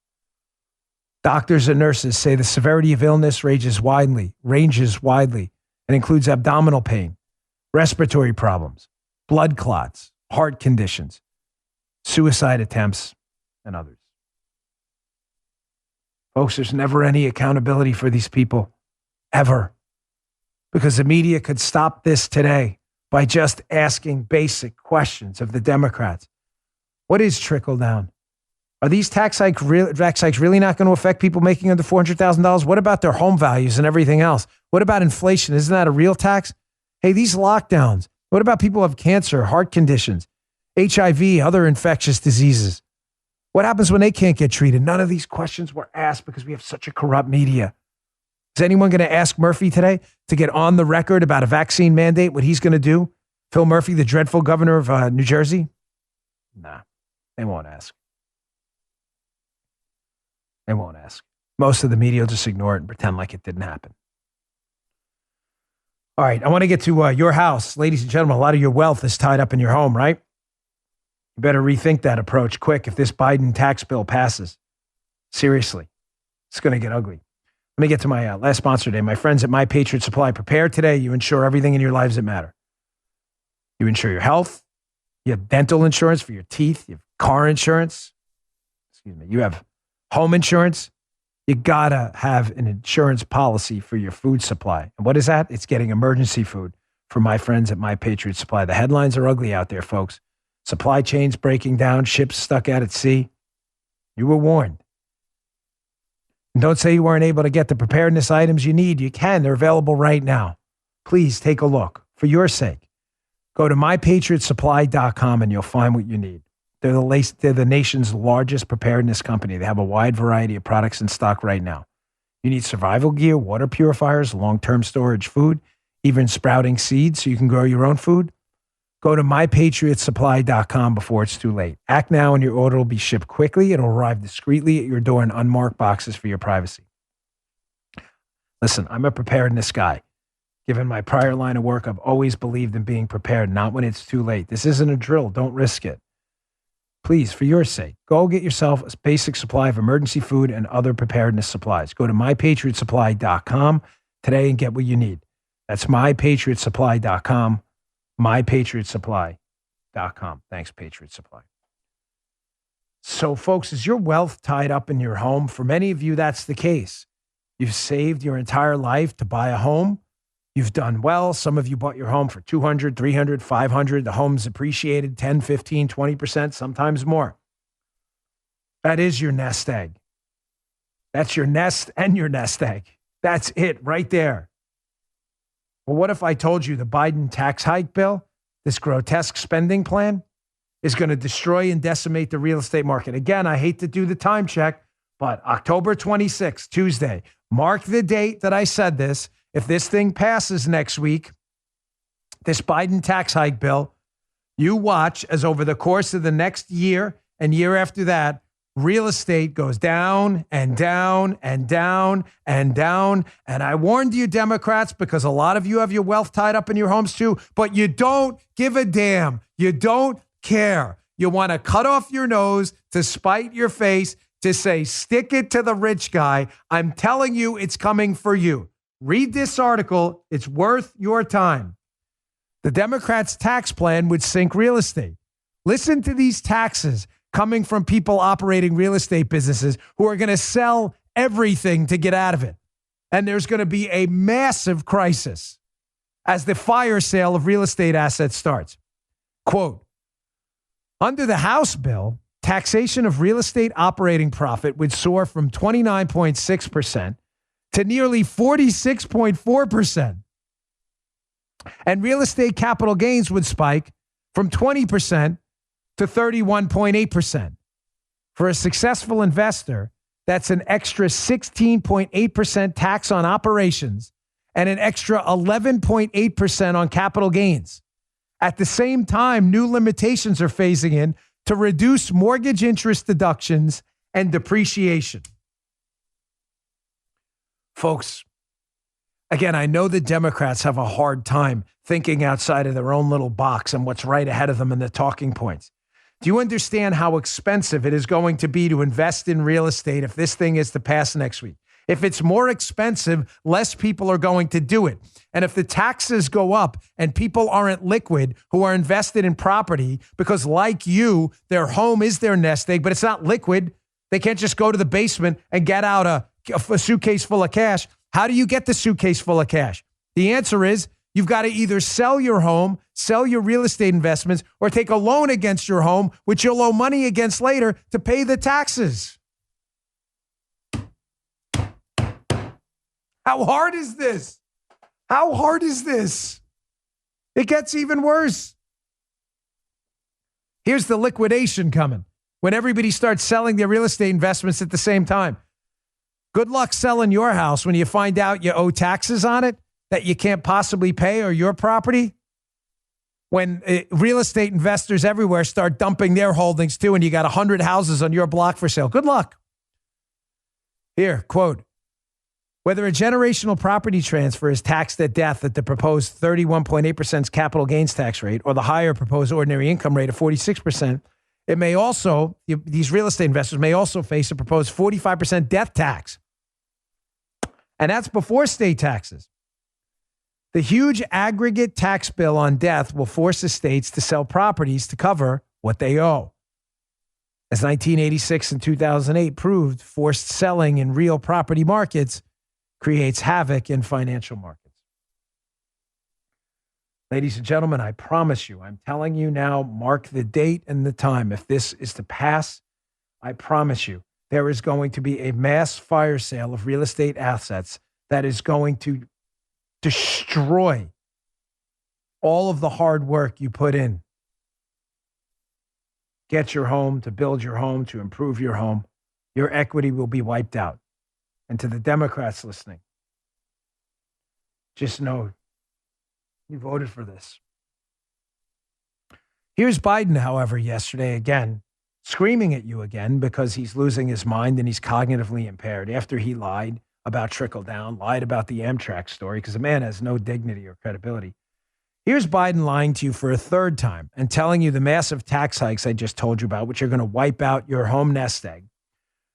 Doctors and nurses say the severity of illness ranges widely, and includes abdominal pain, respiratory problems, blood clots, heart conditions, suicide attempts, and others. Folks, there's never any accountability for these people, ever, because the media could stop this today by just asking basic questions of the Democrats. What is trickle down? Are these tax hikes really not going to affect people making under $400,000? What about their home values and everything else? What about inflation? Isn't that a real tax? Hey, these lockdowns, what about people who have cancer, heart conditions, HIV, other infectious diseases? What happens when they can't get treated? None of these questions were asked because we have such a corrupt media. Is anyone going to ask Murphy today to get on the record about a vaccine mandate, what he's going to do? Phil Murphy, the dreadful governor of New Jersey? Nah, they won't ask. They won't ask. Most of the media will just ignore it and pretend like it didn't happen. All right, I want to get to your house. Ladies and gentlemen, a lot of your wealth is tied up in your home, right? You better rethink that approach quick if this Biden tax bill passes. Seriously, it's going to get ugly. Let me get to my last sponsor today. My friends at My Patriot Supply. Prepare today. You insure everything in your lives that matter. You insure your health. You have dental insurance for your teeth. You have car insurance. You have home insurance. You got to have an insurance policy for your food supply. And what is that? It's getting emergency food from my friends at My Patriot Supply. The headlines are ugly out there, folks. Supply chains breaking down, ships stuck out at sea. You were warned. And don't say you weren't able to get the preparedness items you need. You can. They're available right now. Please take a look. For your sake, go to mypatriotsupply.com and you'll find what you need. They're the nation's largest preparedness company. They have a wide variety of products in stock right now. You need survival gear, water purifiers, long-term storage food, even sprouting seeds so you can grow your own food. Go to mypatriotsupply.com before it's too late. Act now and your order will be shipped quickly. It'll arrive discreetly at your door in unmarked boxes for your privacy. Listen, I'm a preparedness guy. Given my prior line of work, I've always believed in being prepared, not when it's too late. This isn't a drill. Don't risk it. Please, for your sake, go get yourself a basic supply of emergency food and other preparedness supplies. Go to mypatriotsupply.com today and get what you need. That's mypatriotsupply.com. mypatriotsupply.com. Thanks, Patriot Supply. So, folks, is your wealth tied up in your home? For many of you, that's the case. You've saved your entire life to buy a home. You've done well. Some of you bought your home for $200, $300, $500. The home's appreciated 10, 15, 20%, sometimes more. That is your nest egg. That's your nest and your nest egg. That's it right there. Well, what if I told you the Biden tax hike bill, this grotesque spending plan, is going to destroy and decimate the real estate market? Again, I hate to do the time check, but October 26th, Tuesday, mark the date that I said this. If this thing passes next week, this Biden tax hike bill, you watch as over the course of the next year and year after that, real estate goes down and down and down and down. And I warned you, Democrats, because a lot of you have your wealth tied up in your homes too, but you don't give a damn. You don't care. You want to cut off your nose to spite your face, to say, stick it to the rich guy. I'm telling you, it's coming for you. Read this article. It's worth your time. The Democrats' tax plan would sink real estate. Listen to these taxes coming from people operating real estate businesses who are going to sell everything to get out of it. And there's going to be a massive crisis as the fire sale of real estate assets starts. Quote, under the House bill, taxation of real estate operating profit would soar from 29.6% to nearly 46.4%. And real estate capital gains would spike from 20% to 31.8%. For a successful investor, that's an extra 16.8% tax on operations and an extra 11.8% on capital gains. At the same time, new limitations are phasing in to reduce mortgage interest deductions and depreciation. Folks, again, I know the Democrats have a hard time thinking outside of their own little box and what's right ahead of them in the talking points. Do you understand how expensive it is going to be to invest in real estate if this thing is to pass next week? If it's more expensive, less people are going to do it. And if the taxes go up and people aren't liquid who are invested in property because, like you, their home is their nest egg, but it's not liquid, they can't just go to the basement and get out a suitcase full of cash. How do you get the suitcase full of cash? The answer is you've got to either sell your home, sell your real estate investments, or take a loan against your home, which you'll owe money against later to pay the taxes. How hard is this? How hard is this? It gets even worse. Here's the liquidation coming when everybody starts selling their real estate investments at the same time. Good luck selling your house when you find out you owe taxes on it that you can't possibly pay, or your property. When real estate investors everywhere start dumping their holdings too, and you got 100 houses on your block for sale. Good luck. Here, quote, whether a generational property transfer is taxed at death at the proposed 31.8% capital gains tax rate or the higher proposed ordinary income rate of 46%, it may also, these real estate investors may also face a proposed 45% death tax. And that's before state taxes. The huge aggregate tax bill on death will force the states to sell properties to cover what they owe. As 1986 and 2008 proved, forced selling in real property markets creates havoc in financial markets. Ladies and gentlemen, I promise you, I'm telling you now, mark the date and the time. If this is to pass, I promise you, there is going to be a mass fire sale of real estate assets that is going to destroy all of the hard work you put in. Get your home, to build your home, to improve your home. Your equity will be wiped out. And to the Democrats listening, just know you voted for this. Here's Biden, however, yesterday again, screaming at you again because he's losing his mind and he's cognitively impaired after he lied about trickle down, lied about the Amtrak story, because the man has no dignity or credibility. Here's Biden lying to you for a third time and telling you the massive tax hikes I just told you about, which are going to wipe out your home nest egg,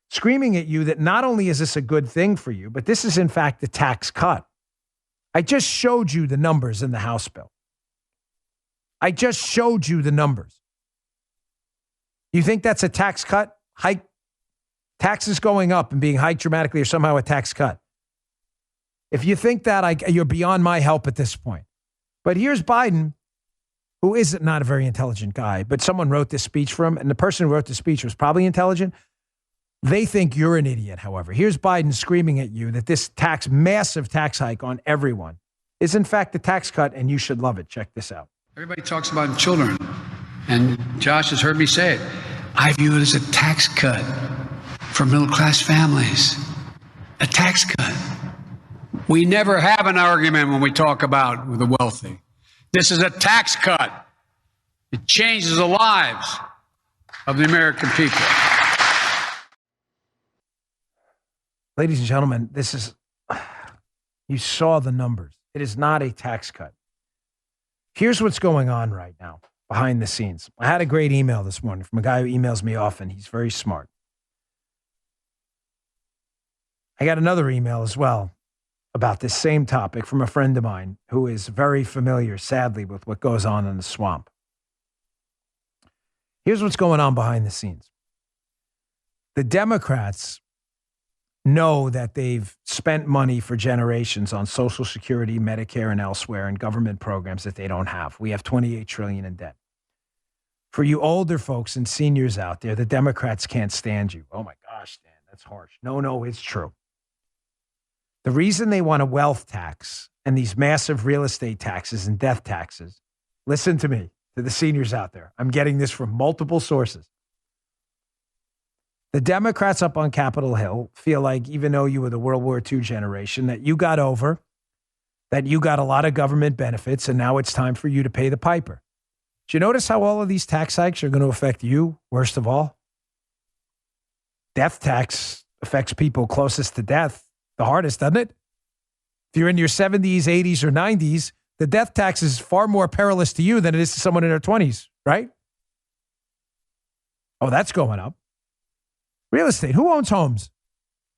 screaming at you that not only is this a good thing for you, but this is in fact a tax cut. I just showed you the numbers in the House bill. I just showed you the numbers. You think that's a tax cut? Hike? Taxes going up and being hiked dramatically are somehow a tax cut. If you think that, you're beyond my help at this point. But here's Biden, who is not a very intelligent guy, but someone wrote this speech for him, and the person who wrote the speech was probably intelligent. They think you're an idiot, however. Here's Biden screaming at you that this massive tax hike on everyone is in fact a tax cut, and you should love it. Check this out. Everybody talks about children, and Josh has heard me say it. I view it as a tax cut for middle-class families. A tax cut. We never have an argument when we talk about the wealthy. This is a tax cut. It changes the lives of the American people. Ladies and gentlemen, you saw the numbers. It is not a tax cut. Here's what's going on right now behind the scenes. I had a great email this morning from a guy who emails me often. He's very smart. I got another email as well about this same topic from a friend of mine who is very familiar, sadly, with what goes on in the swamp. Here's what's going on behind the scenes. The Democrats know that they've spent money for generations on Social Security, Medicare, and elsewhere, and government programs that they don't have. We have $28 trillion in debt. For you older folks and seniors out there, the Democrats can't stand you. Oh my gosh, Dan, that's harsh. No, it's true. The reason they want a wealth tax and these massive real estate taxes and death taxes, listen to me, to the seniors out there. I'm getting this from multiple sources. The Democrats up on Capitol Hill feel like, even though you were the World War II generation, that you got over, that you got a lot of government benefits, and now it's time for you to pay the piper. Do you notice how all of these tax hikes are going to affect you, worst of all? Death tax affects people closest to death the hardest, doesn't it? If you're in your 70s, 80s, or 90s, the death tax is far more perilous to you than it is to someone in their 20s, right? Oh, that's going up. Real estate. Who owns homes?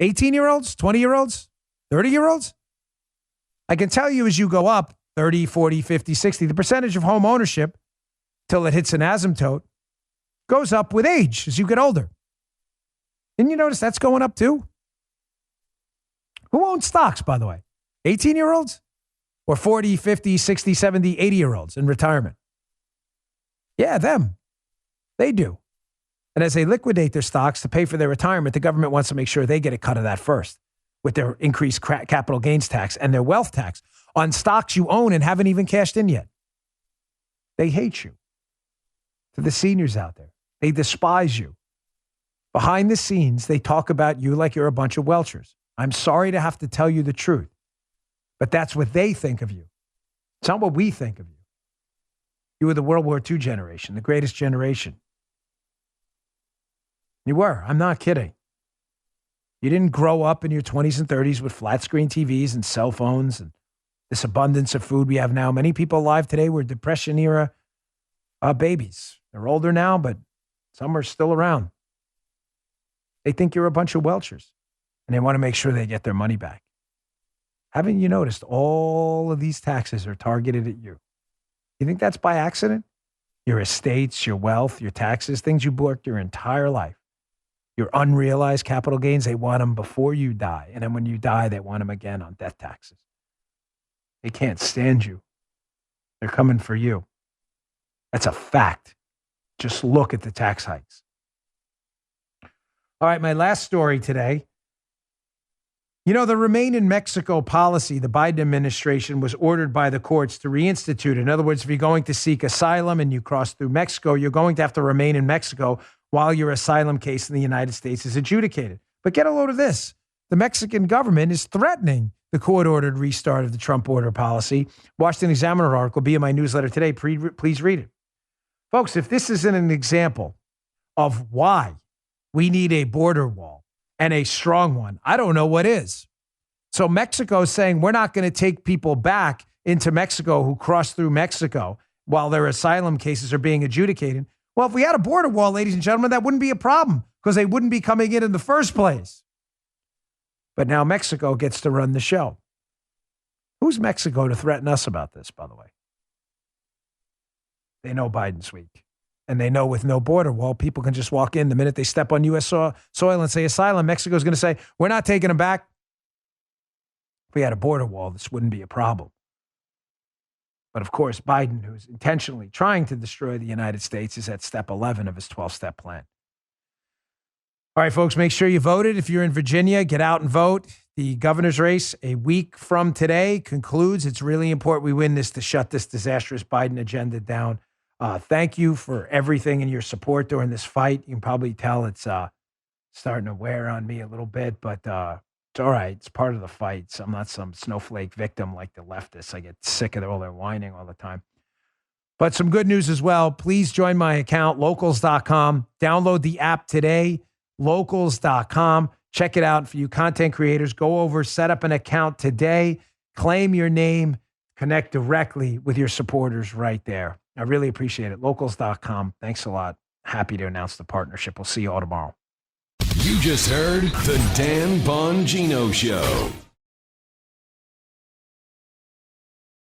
18-year-olds, 20-year-olds, 30-year-olds? I can tell you as you go up 30, 40, 50, 60, the percentage of home ownership till it hits an asymptote goes up with age as you get older. Didn't you notice that's going up too? Who owns stocks, by the way? 18-year-olds or 40, 50, 60, 70, 80-year-olds in retirement? Yeah, them. They do. And as they liquidate their stocks to pay for their retirement, the government wants to make sure they get a cut of that first with their increased capital gains tax and their wealth tax on stocks you own and haven't even cashed in yet. They hate you. To the seniors out there, they despise you. Behind the scenes, they talk about you like you're a bunch of welchers. I'm sorry to have to tell you the truth, but that's what they think of you. It's not what we think of you. You were the World War II generation, the greatest generation. You were. I'm not kidding. You didn't grow up in your 20s and 30s with flat screen TVs and cell phones and this abundance of food we have now. Many people alive today were Depression era babies. They're older now, but some are still around. They think you're a bunch of welchers, and they want to make sure they get their money back. Haven't you noticed all of these taxes are targeted at you? You think that's by accident? Your estates, your wealth, your taxes, things you worked your entire life. Your unrealized capital gains, they want them before you die. And then when you die, they want them again on death taxes. They can't stand you. They're coming for you. That's a fact. Just look at the tax hikes. All right, my last story today. You know, the Remain in Mexico policy, the Biden administration was ordered by the courts to reinstitute. In other words, if you're going to seek asylum and you cross through Mexico, you're going to have to remain in Mexico while your asylum case in the United States is adjudicated. But get a load of this. the Mexican government is threatening the court-ordered restart of the Trump border policy. Washington Examiner article, be in my newsletter today. Please read it. Folks, if this isn't an example of why we need a border wall and a strong one, I don't know what is. So Mexico is saying we're not going to take people back into Mexico who cross through Mexico while their asylum cases are being adjudicated. Well, if we had a border wall, ladies and gentlemen, that wouldn't be a problem because they wouldn't be coming in the first place. But now Mexico gets to run the show. Who's Mexico to threaten us about this, by the way? They know Biden's weak. And they know with no border wall, people can just walk in the minute they step on U.S. soil and say asylum. Mexico's going to say, we're not taking them back. If we had a border wall, this wouldn't be a problem. But of course, Biden, who's intentionally trying to destroy the United States, is at step 11 of his 12-step plan. All right, folks, make sure you voted. If you're in Virginia, get out and vote. The governor's race a week from today concludes. It's really important we win this to shut this disastrous Biden agenda down. Thank you for everything and your support during this fight. You can probably tell it's starting to wear on me a little bit, but it's all right. It's part of the fight. So I'm not some snowflake victim like the leftists. I get sick of all their whining all the time. But some good news as well. Please join my account, locals.com. Download the app today, locals.com. Check it out for you content creators. Go over, set up an account today, claim your name, connect directly with your supporters right there. I really appreciate it. Locals.com. Thanks a lot. Happy to announce the partnership. We'll see you all tomorrow. You just heard the Dan Bongino Show.